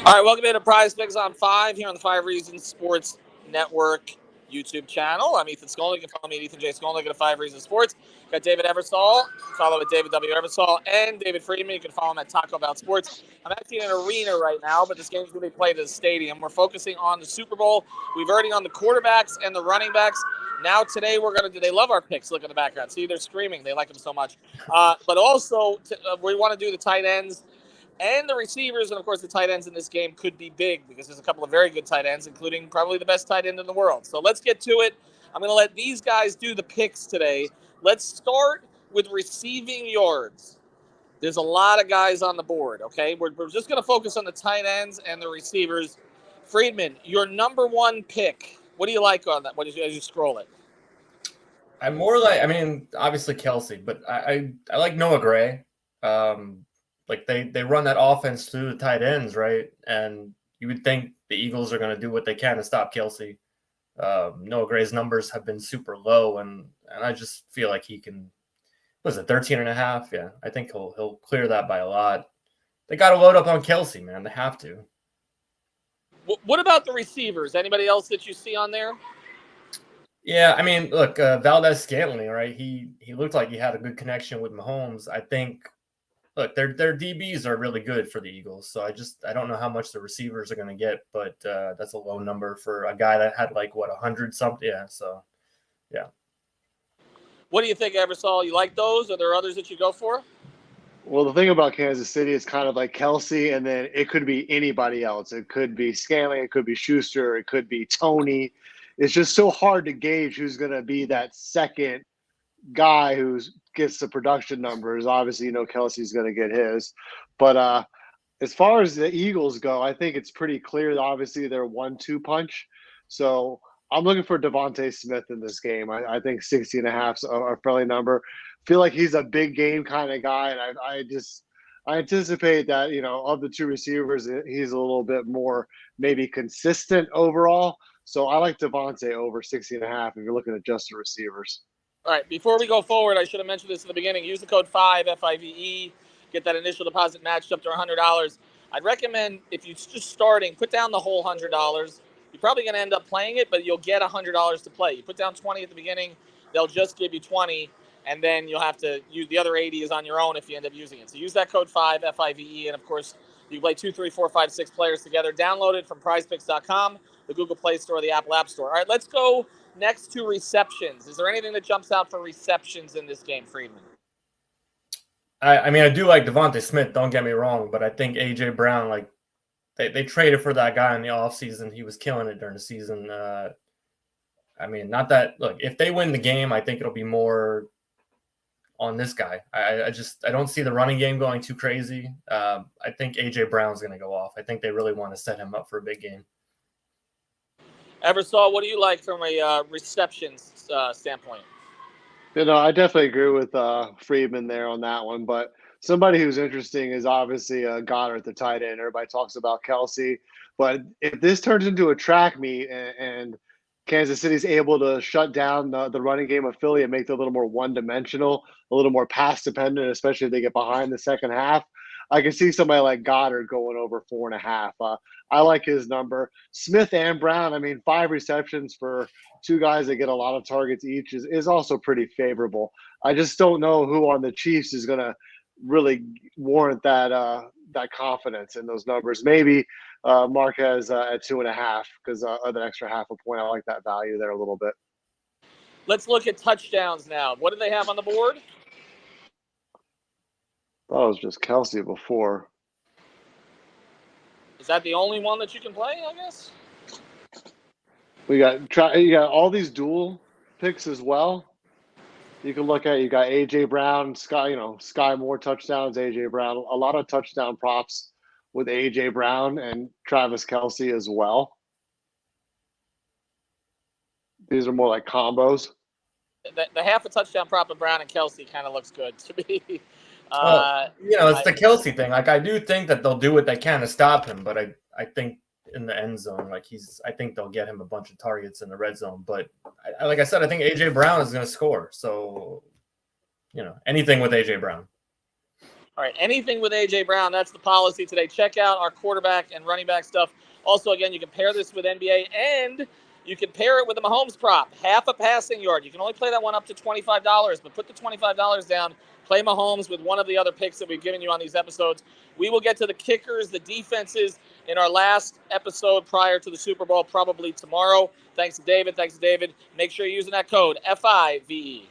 All right, welcome into PrizePicks on 5 here on the 5 Reasons Sports Network YouTube channel. I'm Ethan Skolnick. You can follow me at Ethan J. Skolnick at 5 Reasons Sports. Got David Eversole. Follow at David W. Eversole. And David Friedman. You can follow him at Taco Bell Sports. I'm actually in an arena right now, but this game's going to be played at a stadium. We're focusing on the Super Bowl. We've already on the quarterbacks and the running backs. Now today we're going to do, they love our picks. Look in the background. See, they're screaming. They like them so much. But also we want to do the tight ends and the receivers, and of course the tight ends in this game could be big because there's a couple of very good tight ends, including probably the best tight end in the world. So let's get to it. I'm going to let these guys do the picks today. Let's start with receiving yards. There's a lot of guys on the board, okay? We're just going to focus on the tight ends and the receivers. Friedman, your number one pick. What do you like on that? As you scroll it? I'm more like, obviously Kelsey, but I like Noah Gray. Like they run that offense through the tight ends, right? And you would think the Eagles are going to do what they can to stop Kelsey. Noah Gray's numbers have been super low, and I just feel like he can. What is it, 13.5? Yeah, I think he'll clear that by a lot. They got to load up on Kelsey, man. They have to. What about the receivers? Anybody else that you see on there? Yeah, look, Valdez-Scantling, right? He looked like he had a good connection with Mahomes. I think. Look, their DBs are really good for the Eagles, so I don't know how much the receivers are going to get, but that's a low number for a guy that had 100 something. Yeah, so yeah. What do you think, Eversole? You like those? Are there others that you go for? Well, the thing about Kansas City is kind of like Kelsey, and then it could be anybody else. It could be Scantling, it could be Schuster, it could be Tony. It's just so hard to gauge who's going to be that second guy who gets the production numbers. Obviously, Kelsey's going to get his. But as far as the Eagles go, I think it's pretty clear. Obviously, they're 1-2 punch. So I'm looking for Devontae Smith in this game. I think 60.5 is a friendly number. Feel like he's a big game kind of guy, and I anticipate that of the two receivers, he's a little bit more maybe consistent overall. So I like Devontae over 60.5 if you're looking at just the receivers. All right, before we go forward, I should have mentioned this in the beginning. Use the code 5, F-I-V-E, get that initial deposit matched up to $100. I'd recommend, if you're just starting, put down the whole $100. You're probably going to end up playing it, but you'll get $100 to play. You put down 20 at the beginning, they'll just give you 20, and then you'll have to use the other 80 is on your own if you end up using it. So use that code 5, F-I-V-E, and of course, you can play 2, 3, 4, 5, 6 players together. Download it from PrizePicks.com, the Google Play Store, the Apple App Store. All right, let's go next to receptions. Is there anything that jumps out for receptions in this game, Friedman? I do like Devontae Smith, don't get me wrong, but I think A.J. Brown, they traded for that guy in the offseason. He was killing it during the season. Not that – look, if they win the game, I think it'll be more on this guy. I don't see the running game going too crazy. I think A.J. Brown's going to go off. I think they really want to set him up for a big game. Eversole, what do you like from a receptions standpoint? I definitely agree with Friedman there on that one. But somebody who's interesting is obviously Goddard, the tight end. Everybody talks about Kelsey. But if this turns into a track meet and Kansas City's able to shut down the running game of Philly and make it a little more one-dimensional, a little more pass-dependent, especially if they get behind the second half, I can see somebody like Goddard going over 4.5. I like his number. Smith and Brown, 5 receptions for two guys that get a lot of targets each is also pretty favorable. I just don't know who on the Chiefs is going to really warrant that confidence in those numbers. Maybe Marquez at 2.5 because of the extra half a point. I like that value there a little bit. Let's look at touchdowns now. What do they have on the board? Thought it was just Kelsey before. Is that the only one that you can play, I guess? You got all these dual picks as well. You can look at, you got A.J. Brown, Sky Moore touchdowns, A.J. Brown, a lot of touchdown props with A.J. Brown and Travis Kelsey as well. These are more like combos. The half a touchdown prop of Brown and Kelsey kind of looks good to me. It's the Kelsey thing. I do think that they'll do what they can to stop him, but I think in the end zone, I think they'll get him a bunch of targets in the red zone. But like I said, I think A.J. Brown is going to score. So, anything with A.J. Brown. All right, anything with A.J. Brown, that's the policy today. Check out our quarterback and running back stuff. Also, again, you can pair this with NBA, and you can pair it with the Mahomes prop, half a passing yard. You can only play that one up to $25, but put the $25 down. Play Mahomes with one of the other picks that we've given you on these episodes. We will get to the kickers, the defenses in our last episode prior to the Super Bowl, probably tomorrow. Thanks to David. Make sure you're using that code FIVE.